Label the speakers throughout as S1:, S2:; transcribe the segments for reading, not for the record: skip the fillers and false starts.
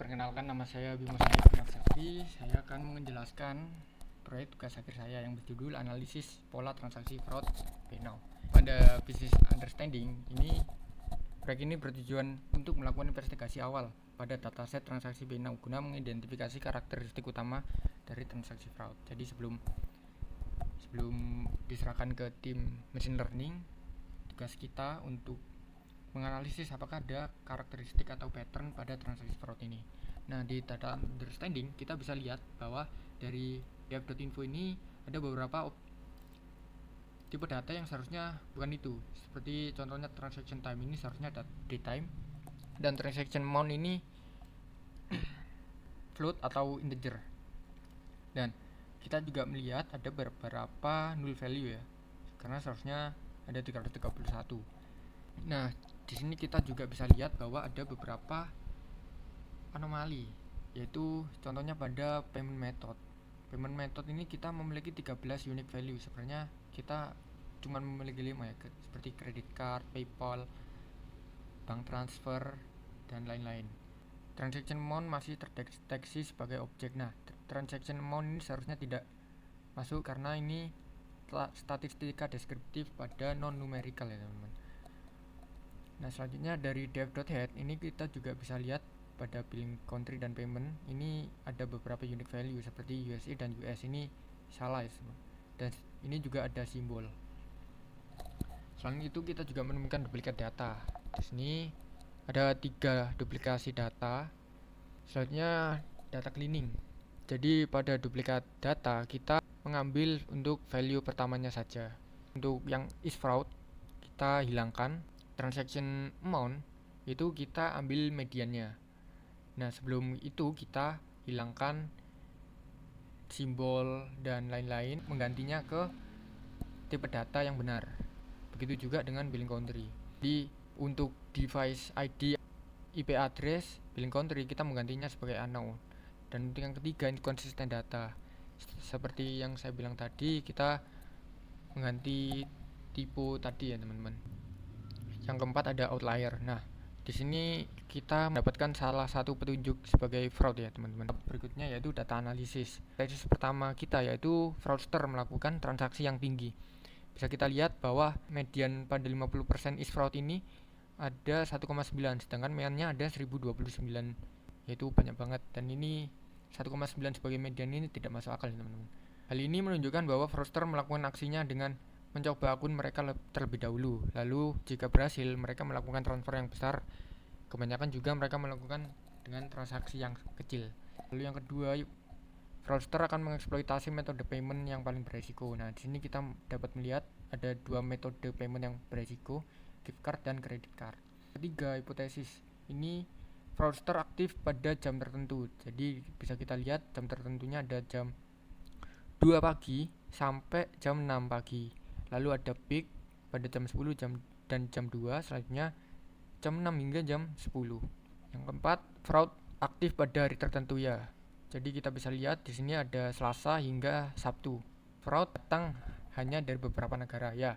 S1: Perkenalkan, nama saya Bimo Sakti. Saya akan menjelaskan proyek tugas akhir saya yang berjudul analisis pola transaksi fraud BNow. Pada business understanding ini, proyek ini bertujuan untuk melakukan investigasi awal pada dataset transaksi BNow guna mengidentifikasi karakteristik utama dari transaksi fraud. Jadi sebelum diserahkan ke tim machine learning, tugas kita untuk menganalisis apakah ada karakteristik atau pattern pada transaksi fraud ini. Nah, di data understanding kita bisa lihat bahwa dari dev.info ini ada beberapa tipe data yang seharusnya bukan itu. Seperti contohnya transaction time ini seharusnya date time, dan transaction amount ini float atau integer. Dan kita juga melihat ada beberapa null value ya, karena seharusnya ada 331. Nah, di sini kita juga bisa lihat bahwa ada beberapa anomali, yaitu contohnya pada payment method. Payment method ini kita memiliki 13 unique value. Sebenarnya kita cuma memiliki 5 ya, seperti credit card, PayPal, bank transfer, dan lain-lain. Transaction amount masih terdeteksi sebagai objek. Nah, transaction amount ini seharusnya tidak masuk karena ini statistika deskriptif pada non-numerical ya teman-teman. Nah, selanjutnya dari dev.head ini kita juga bisa lihat pada billing country dan payment ini ada beberapa unique value seperti USA dan US ini salah ya, dan ini juga ada simbol. Selain itu kita juga menemukan duplikat data. Di sini ada 3 duplikasi data. Selanjutnya data cleaning. Jadi pada duplikat data kita mengambil untuk value pertamanya saja. Untuk yang is fraud kita hilangkan. Transaction amount itu kita ambil mediannya. Nah, sebelum itu kita hilangkan simbol dan lain-lain, menggantinya ke tipe data yang benar. Begitu juga dengan billing country. Jadi untuk device ID, IP address, billing country kita menggantinya sebagai unknown. Dan untuk yang ketiga, inconsistent data. Seperti yang saya bilang tadi, kita mengganti tipe tadi ya teman-teman. Yang keempat ada outlier. Nah, di sini kita mendapatkan salah satu petunjuk sebagai fraud ya teman-teman. Berikutnya yaitu data analisis. Analisis pertama kita yaitu fraudster melakukan transaksi yang tinggi. Bisa kita lihat bahwa median pada 50% is fraud ini ada 1,9, sedangkan mediannya ada 1029, yaitu banyak banget. Dan ini 1,9 sebagai median ini tidak masuk akal ya teman-teman. Hal ini menunjukkan bahwa fraudster melakukan aksinya dengan mencoba akun mereka terlebih dahulu. Lalu jika berhasil, mereka melakukan transfer yang besar. Kebanyakan juga mereka melakukan dengan transaksi yang kecil. Lalu yang kedua, fraudster akan mengeksploitasi metode payment yang paling beresiko. Nah, di sini kita dapat melihat ada 2 metode payment yang beresiko, gift card dan credit card. Ketiga, hipotesis. Ini fraudster aktif pada jam tertentu. Jadi bisa kita lihat jam tertentunya ada jam 2 pagi sampai jam 6 pagi. Lalu ada peak pada jam 10 dan jam 2, selanjutnya jam 6 hingga jam 10. Yang keempat, fraud aktif pada hari tertentu ya. Jadi kita bisa lihat di sini ada Selasa hingga Sabtu. Fraud datang hanya dari beberapa negara ya.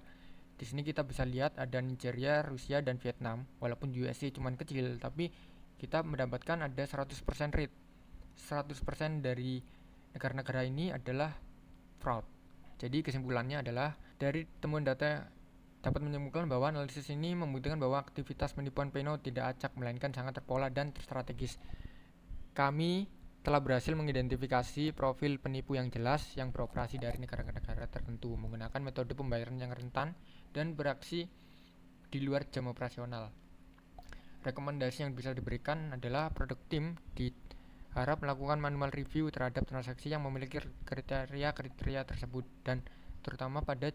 S1: Di sini kita bisa lihat ada Nigeria, Rusia, dan Vietnam. Walaupun USA cuma kecil, tapi kita mendapatkan ada 100% rate. 100% dari negara-negara ini adalah fraud. Jadi kesimpulannya adalah dari temuan data dapat menyimpulkan bahwa analisis ini membuktikan bahwa aktivitas penipuan BNow tidak acak melainkan sangat terpola dan strategis. Kami telah berhasil mengidentifikasi profil penipu yang jelas yang beroperasi dari negara-negara tertentu menggunakan metode pembayaran yang rentan dan beraksi di luar jam operasional. Rekomendasi yang bisa diberikan adalah produk tim diharap melakukan manual review terhadap transaksi yang memiliki kriteria tersebut dan terutama pada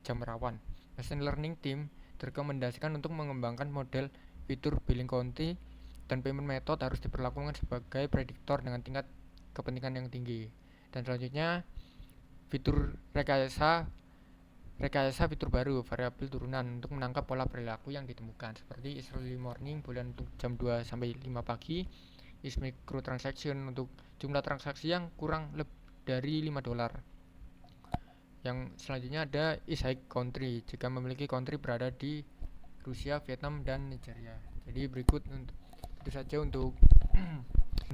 S1: jam rawan. Machine learning team direkomendasikan untuk mengembangkan model fitur billing country dan payment method harus diperlakukan sebagai prediktor dengan tingkat kepentingan yang tinggi. Dan selanjutnya fitur rekayasa fitur baru variabel turunan untuk menangkap pola perilaku yang ditemukan seperti is early morning bulan untuk jam 2 sampai 5 pagi, is micro transaction untuk jumlah transaksi yang kurang lebih dari $5. Yang selanjutnya ada is high country jika memiliki country berada di Rusia, Vietnam, dan Nigeria. Jadi berikut itu saja untuk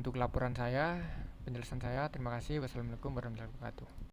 S1: untuk laporan saya, penjelasan saya. Terima kasih. Wassalamualaikum warahmatullahi wabarakatuh.